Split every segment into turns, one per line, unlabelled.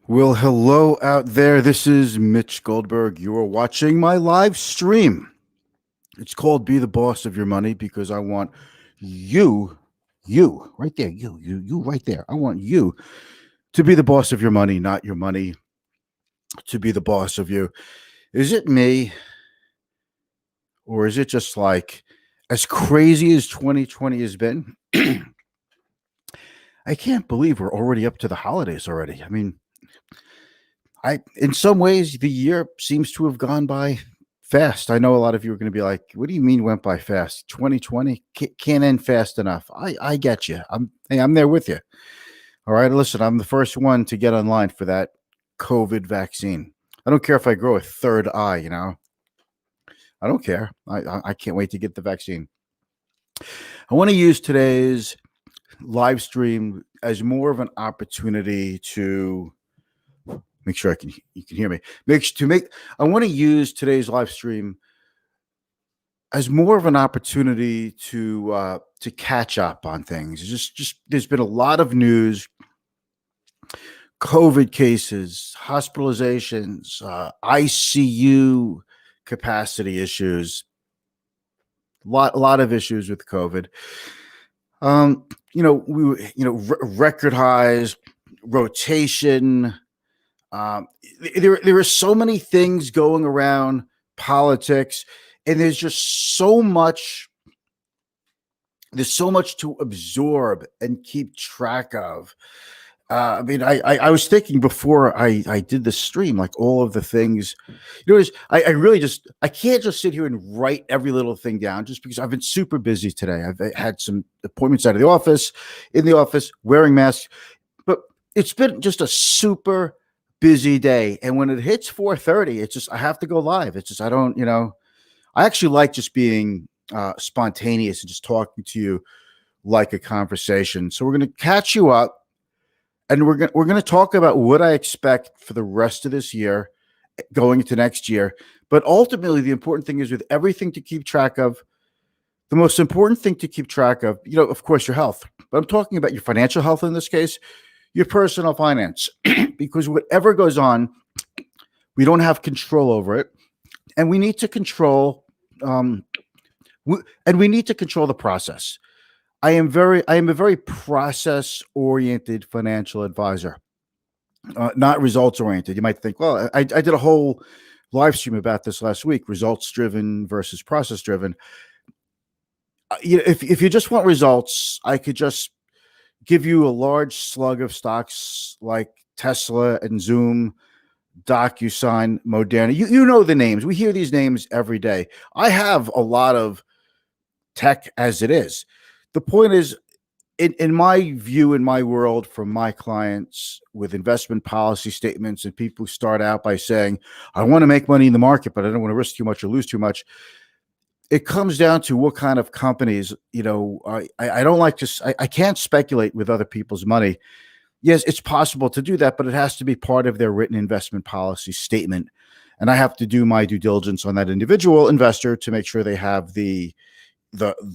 Well, hello out there. This is Mitch Goldberg. You are watching my live stream. It's called Be the Boss of Your Money because I want you right there, you right there. I want you to be the boss of your money, not your money to be the boss of you. Is it me or is it just like as crazy as 2020 has been? I can't believe we're already up to the holidays already. I mean, in some ways, the year seems to have gone by fast. I know a lot of you are going to be like, "What do you mean went by fast? 2020 can't end fast enough." I get you. I'm there with you. All right, listen, I'm the first one to get online for that COVID vaccine. I don't care if I grow a third eye. I don't care. I can't wait to get the vaccine. I want to use today's live stream as more of an opportunity to make sure you can hear me. I want to use today's live stream as more of an opportunity to catch up on things. Just there's been a lot of news, COVID cases, hospitalizations, ICU capacity issues, lot of issues with COVID. Record highs, rotation. There are so many things going around politics, and there's just so much. There's so much to absorb and keep track of. I was thinking before I did the stream, like all of the things, I really I can't just sit here and write every little thing down just because I've been super busy today. I've had some appointments out of the office, in the office, wearing masks, but it's been just a super busy day. And when it hits 4:30, it's just, I have to go live. It's just, I don't, I actually like just being spontaneous and just talking to you like a conversation. So we're going to catch you up. And we're going to talk about what I expect for the rest of this year, going into next year. But ultimately, the important thing is, with everything to keep track of, the most important thing to keep track of, of course, your health. But I'm talking about your financial health in this case, your personal finance, because whatever goes on, we don't have control over it, and we need to control. And we need to control the process. I am a very process oriented financial advisor, not results oriented. You might think, well, I did a whole live stream about this last week: results driven versus process driven. If you just want results, I could just give you a large slug of stocks like Tesla and Zoom, DocuSign, Moderna. You know the names. We hear these names every day. I have a lot of tech as it is. The point is, in my view, in my world, from my clients with investment policy statements and people who start out by saying, I want to make money in the market, but I don't want to risk too much or lose too much. It comes down to what kind of companies, I don't like to, I can't speculate with other people's money. Yes, it's possible to do that, but it has to be part of their written investment policy statement. And I have to do my due diligence on that individual investor to make sure they have the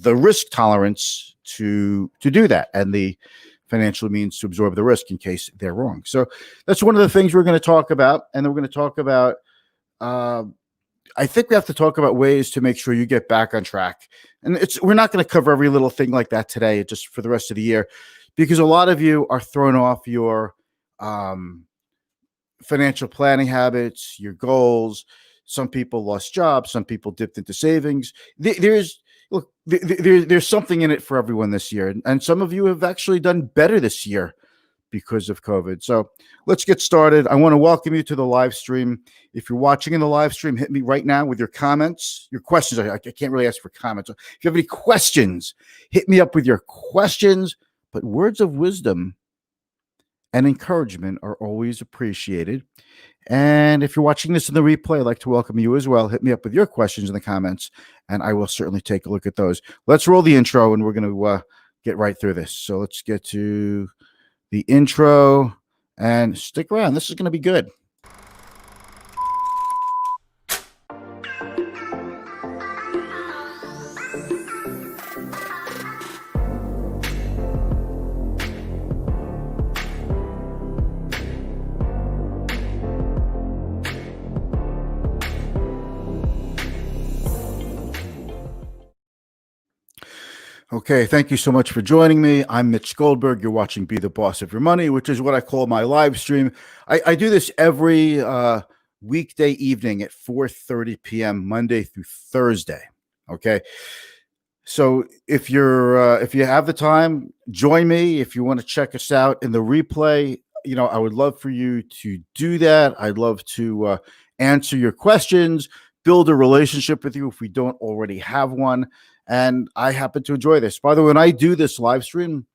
risk tolerance to do that, and the financial means to absorb the risk in case they're wrong. So that's one of the things we're going to talk about. And then we're going to talk about, I think we have to talk about ways to make sure you get back on track. And we're not going to cover every little thing like that today, just for the rest of the year, because a lot of you are thrown off your financial planning habits, your goals. Some people lost jobs. Some people dipped into savings. There's something in it for everyone this year. And some of you have actually done better this year because of COVID. So let's get started. I want to welcome you to the live stream. If you're watching in the live stream, hit me right now with your comments, your questions. I can't really ask for comments. If you have any questions, hit me up with your questions. But words of wisdom and encouragement are always appreciated. And if you're watching this in the replay, I'd like to welcome you as well. Hit me up with your questions in the comments, and I will certainly take a look at those. Let's roll the intro, and we're going to get right through this. So let's get to the intro, and stick around. This is going to be good. Okay, thank you so much for joining me. I'm Mitch Goldberg. You're watching Be the Boss of Your Money, which is what I call my live stream. I do this every weekday evening at 4:30 p.m. Monday through Thursday. Okay, so if you have the time, join me. If you want to check us out in the replay, I would love for you to do that. I'd love to answer your questions, build a relationship with you if we don't already have one. And I happen to enjoy this. By the way, when I do this live stream,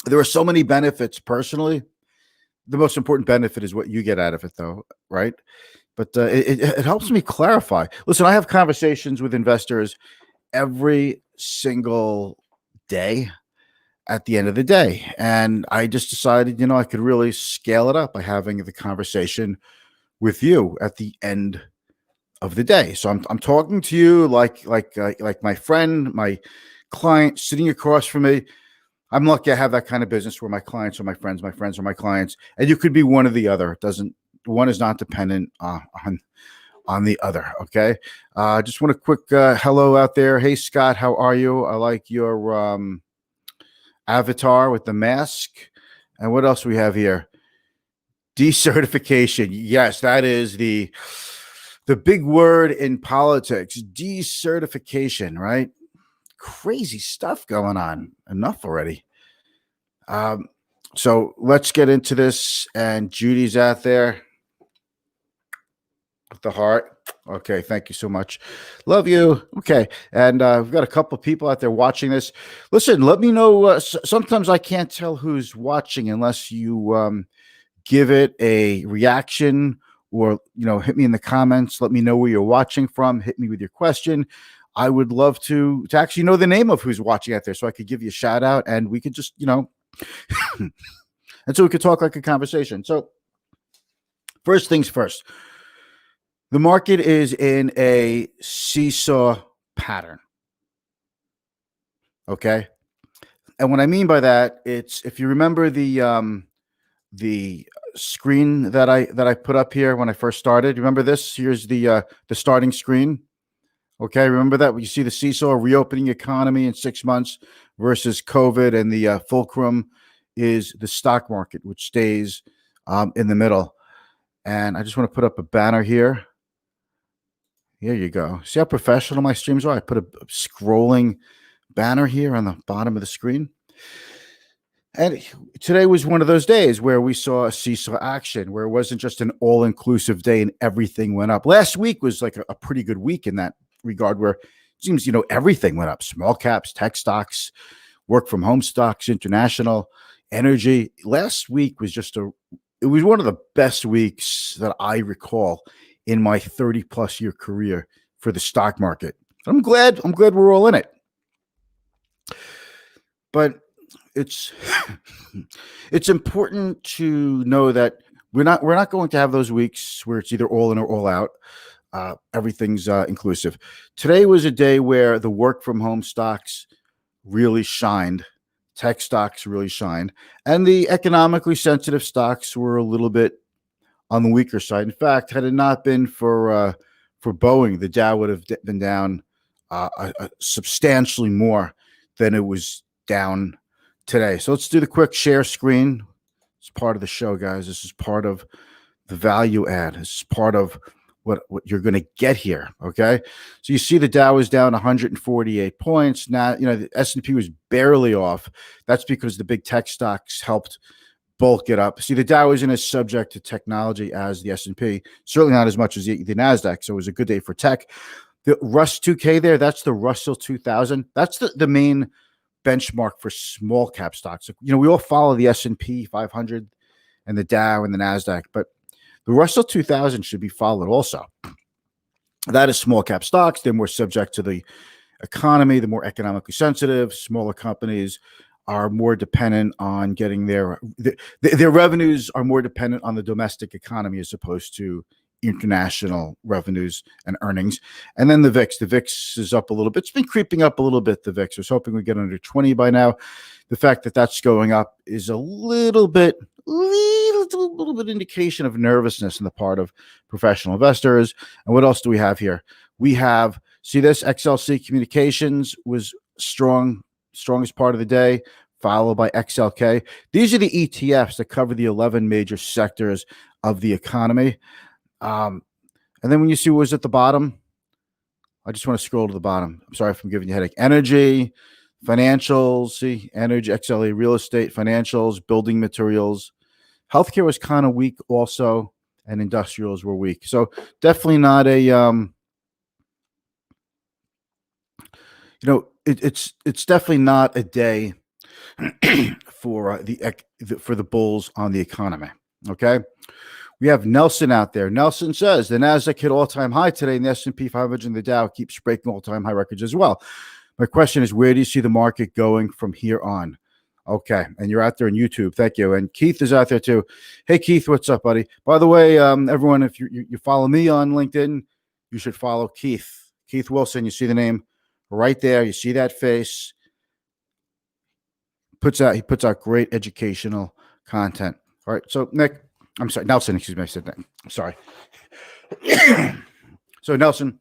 there are so many benefits personally. The most important benefit is what you get out of it, though, right? But it helps me clarify. Listen, I have conversations with investors every single day at the end of the day. And I just decided, I could really scale it up by having the conversation with you at the end of the day. So I'm talking to you like my friend, my client sitting across from me. I'm lucky I have that kind of business where my clients are my friends are my clients, and you could be one or the other. One is not dependent on the other. Okay. Just want a quick hello out there. Hey Scott, how are you? I like your avatar with the mask. And what else we have here? Decertification. Yes, that is the big word in politics. Decertification, right? Crazy stuff going on. Enough already. So let's get into this. And Judy's out there with the heart. Okay, thank you so much. Love you. Okay, and we've got a couple of people out there watching this. Listen, let me know. Sometimes I can't tell who's watching unless you give it a reaction, or hit me in the comments. Let me know where you're watching from. Hit me with your question. I would love to actually know the name of who's watching out there, so I could give you a shout out, and we could just and so we could talk like a conversation. So first things first. The market is in a seesaw pattern. Okay. And what I mean by that, it's, if you remember the screen that I put up here when I first started, remember this? Here's the starting screen. Okay. Remember that? You see the seesaw, reopening economy in 6 months versus COVID, and the fulcrum is the stock market, which stays in the middle. And I just want to put up a banner here. Here you go. See how professional my streams are? I put a scrolling banner here on the bottom of the screen. And today was one of those days where we saw a seesaw action, where it wasn't just an all-inclusive day and everything went up. Last week was like a pretty good week in that regard, where it seems, everything went up. Small caps, tech stocks, work from home stocks, international, energy. Last week was it was one of the best weeks that I recall in my 30 plus year career for the stock market. I'm glad we're all in it. But it's important to know that we're not going to have those weeks where it's either all in or all out. Everything's inclusive. Today was a day where the work from home stocks really shined. Tech stocks really shined, and the economically sensitive stocks were a little bit on the weaker side. In fact, had it not been for Boeing, the Dow would have been down substantially more than it was down today. So let's do the quick share screen. It's part of the show, guys. This is part of the value add. This is part of what you're going to get here. Okay. So you see the Dow is down 148 points. Now, the S&P was barely off. That's because the big tech stocks helped bulk it up. See, the Dow isn't as subject to technology as the S&P, certainly not as much as the NASDAQ. So it was a good day for tech. The Rus 2K there, that's the Russell 2000. That's the main benchmark for small cap stocks. We all follow the S&P 500 and the Dow and the NASDAQ, but the Russell 2000 should be followed also. That is small cap stocks. They're more subject to the economy. They're more economically sensitive. Smaller companies are more dependent on getting their revenues are more dependent on the domestic economy as opposed to international revenues and earnings. And then the VIX is up a little bit. It's been creeping up a little bit. The VIX, I was hoping we'd get under 20 by now. The fact that that's going up is a little bit indication of nervousness on the part of professional investors. And what else do we have here? We have, see this, XLC Communications was strong strongest part of the day, followed by XLK. These are the ETFs that cover the 11 major sectors of the economy. And then when you see what was at the bottom, I just want to scroll to the bottom. I'm sorry if I'm giving you a headache. Energy, financials, see, energy, XLE, real estate, financials, building materials. Healthcare was kind of weak also, and industrials were weak. So definitely not a it's definitely not a day for the bulls on the economy. Okay, we have Nelson out there. Nelson says the Nasdaq hit all-time high today, and the S&P 500 and the Dow keeps breaking all-time high records as well. My question is, where do you see the market going from here on? Okay, and you're out there on YouTube. Thank you. And Keith is out there too. Hey, Keith, what's up, buddy? By the way, everyone, if you follow me on LinkedIn, you should follow Keith. Keith Wilson. You see the name right there. You see that face. He puts out great educational content. All right. So Nelson, excuse me. I said that. I'm sorry. So Nelson,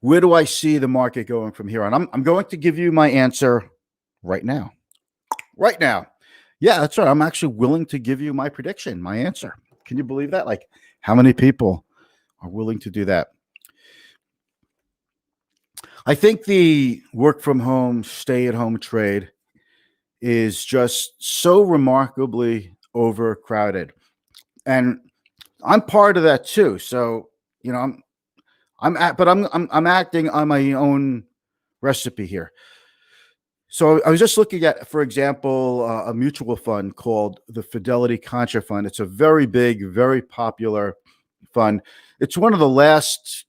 where do I see the market going from here on? I'm going to give you my answer right now. Right now. Yeah, that's right. I'm actually willing to give you my prediction, my answer. Can you believe that? Like, how many people are willing to do that? I think the work from home, stay at home trade is just so remarkably overcrowded. And I'm part of that too. So, I'm acting on my own recipe here. So I was just looking at, for example, a mutual fund called the Fidelity Contra Fund. It's a very big, very popular fund. It's one of the last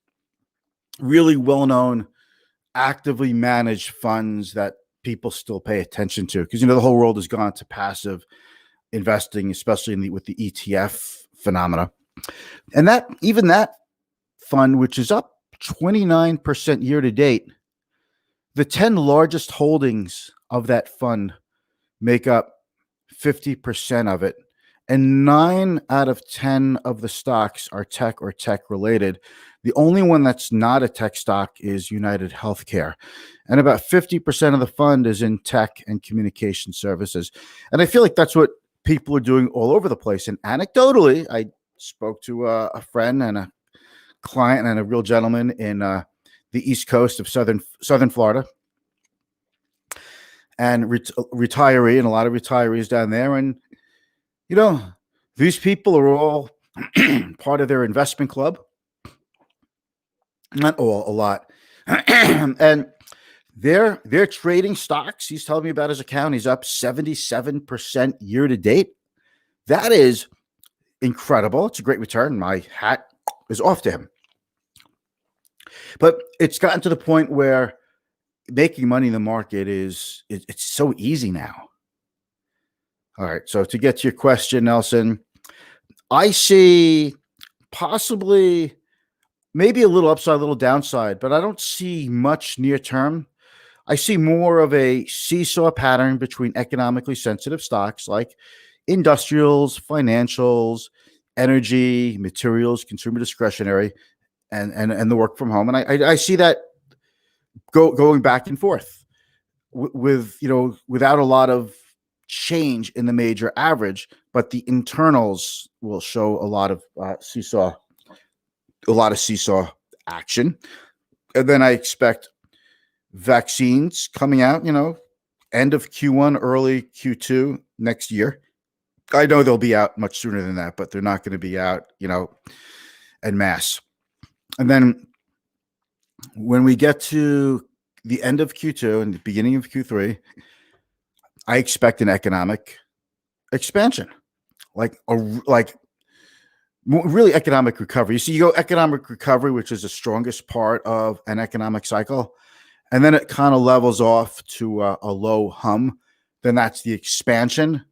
really well-known, actively managed funds that people still pay attention to, because the whole world has gone to passive investing, especially with the ETF phenomena. And that fund, which is up 29% year to date, the 10 largest holdings of that fund make up 50% of it. And 9 out of 10 of the stocks are tech or tech related. The only one that's not a tech stock is United Healthcare. And about 50% of the fund is in tech and communication services. And I feel like that's what people are doing all over the place. And anecdotally, I spoke to a friend and a client and a real gentleman in the East Coast of Southern Florida, and retiree, and a lot of retirees down there. And, these people are all part of their investment club. Not all, a lot. And they're trading stocks. He's telling me about his account. He's up 77% year to date. That is incredible. It's a great return. My hat is off to him. But it's gotten to the point where making money in the market it's so easy now. All right. So to get to your question, Nelson, I see possibly maybe a little upside, a little downside, but I don't see much near term. I see more of a seesaw pattern between economically sensitive stocks like industrials, financials, energy, materials, consumer discretionary, and the work from home. And I see that going back and forth without a lot of change in the major average, but the internals will show a lot of seesaw action. And then I expect vaccines coming out, end of Q1, early Q2 next year. I know they'll be out much sooner than that, but they're not going to be out, en masse. And then when we get to the end of Q2 and the beginning of Q3, I expect an economic expansion, like really economic recovery. You see, you go economic recovery, which is the strongest part of an economic cycle, and then it kind of levels off to a low hum. Then that's the expansion,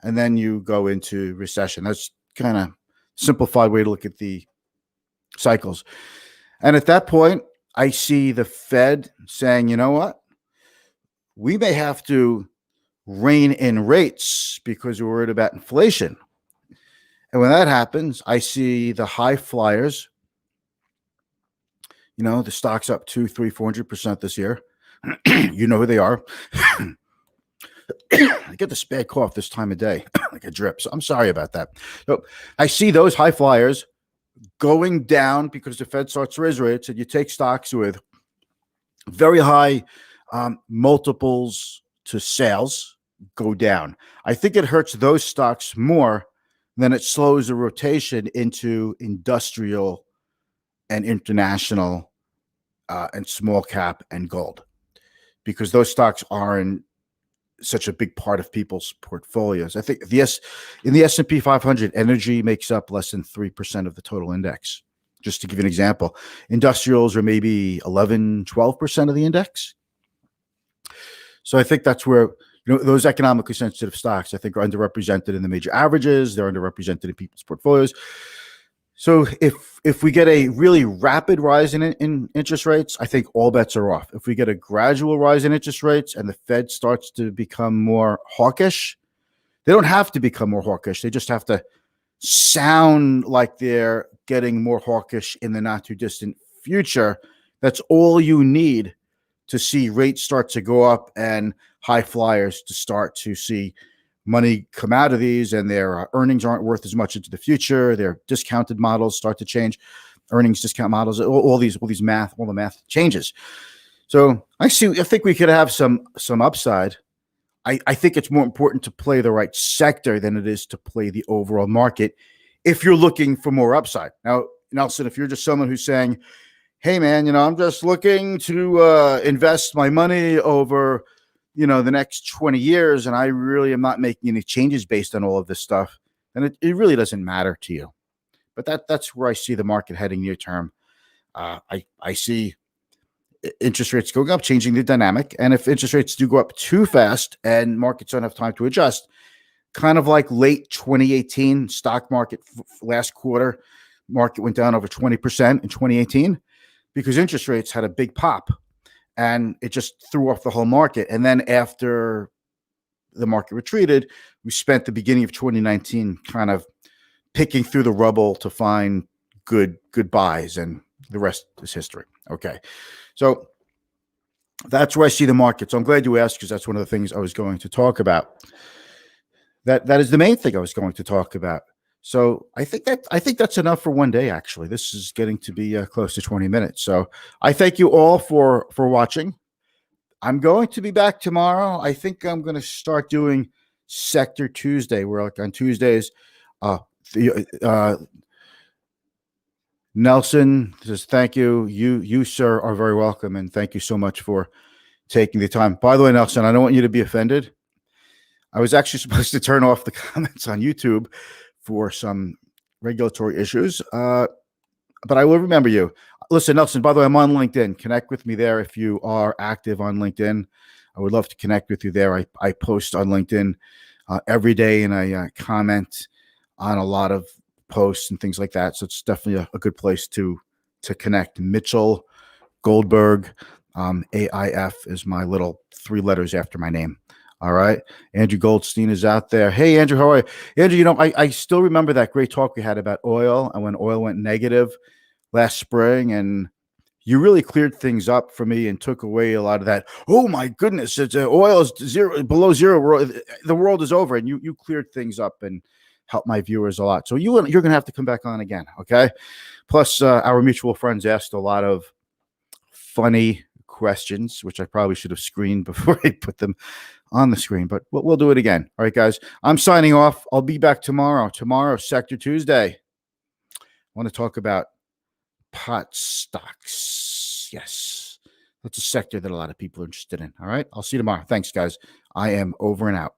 and then you go into recession. That's kind of simplified way to look at the cycles. And at that point, I see the Fed saying, you know what? We may have to rein in rates because we're worried about inflation. And when that happens, I see the high flyers, the stock's up 200, 300, 400% this year. You know who they are. I get this bad cough this time of day, like a drip. So I'm sorry about that. So I see those high flyers going down because the Fed starts to raise rates, and you take stocks with very high multiples to sales go down. I think it hurts those stocks more than it slows the rotation into industrial and international and small cap and gold, because those stocks aren't such a big part of people's portfolios. I think in the S&P 500, energy makes up less than 3% of the total index. Just to give you an example, industrials are maybe 11, 12% of the index. So I think that's where, those economically sensitive stocks, I think, are underrepresented in the major averages. They're underrepresented in people's portfolios. So if we get a really rapid rise in interest rates, I think all bets are off. If we get a gradual rise in interest rates and the Fed starts to become more hawkish, they don't have to become more hawkish. They just have to sound like they're getting more hawkish in the not too distant future. That's all you need to see rates start to go up and high flyers to start to see money come out of these, and their earnings aren't worth as much into the future. Their discounted models start to change, earnings discount models, all the math changes. So I think we could have some upside. I think it's more important to play the right sector than it is to play the overall market if you're looking for more upside. Now, Nelson, if you're just someone who's saying, hey man, I'm just looking to invest my money over the next 20 years, and I really am not making any changes based on all of this stuff, then it really doesn't matter to you. But that's where I see the market heading near term. I see interest rates going up, changing the dynamic. And if interest rates do go up too fast and markets don't have time to adjust, kind of like late 2018 stock market last quarter, market went down over 20% in 2018 because interest rates had a big pop. And it just threw off the whole market. And then after the market retreated, we spent the beginning of 2019 kind of picking through the rubble to find good buys, and the rest is history. Okay. So that's where I see the market. So I'm glad you asked, because that's one of the things I was going to talk about. That is the main thing I was going to talk about. So I think that's enough for one day. Actually, this is getting to be close to 20 minutes. So I thank you all for watching. I'm going to be back tomorrow. I think I'm going to start doing Sector Tuesday, where like on Tuesdays, Nelson says thank you. You sir are very welcome, and thank you so much for taking the time. By the way, Nelson, I don't want you to be offended. I was actually supposed to turn off the comments on YouTube for some regulatory issues, but I will remember you. Listen, Nelson, by the way, I'm on LinkedIn. Connect with me there if you are active on LinkedIn. I would love to connect with you there. I post on LinkedIn every day, and I comment on a lot of posts and things like that. So it's definitely a good place to connect. Mitchell Goldberg, AIF is my little 3 letters after my name. All right. Andrew Goldstein is out there. Hey, Andrew, how are you? Andrew, I still remember that great talk we had about oil and when oil went negative last spring, and you really cleared things up for me and took away a lot of that. Oh my goodness, oil is below zero. The world is over, and you cleared things up and helped my viewers a lot. So you're going to have to come back on again. Okay. Plus, our mutual friends asked a lot of funny questions, which I probably should have screened before I put them on the screen, but we'll do it again. All right, guys, I'm signing off. I'll be back tomorrow. Tomorrow, Sector Tuesday. I want to talk about pot stocks. Yes, that's a sector that a lot of people are interested in. All right, I'll see you tomorrow. Thanks, guys. I am over and out.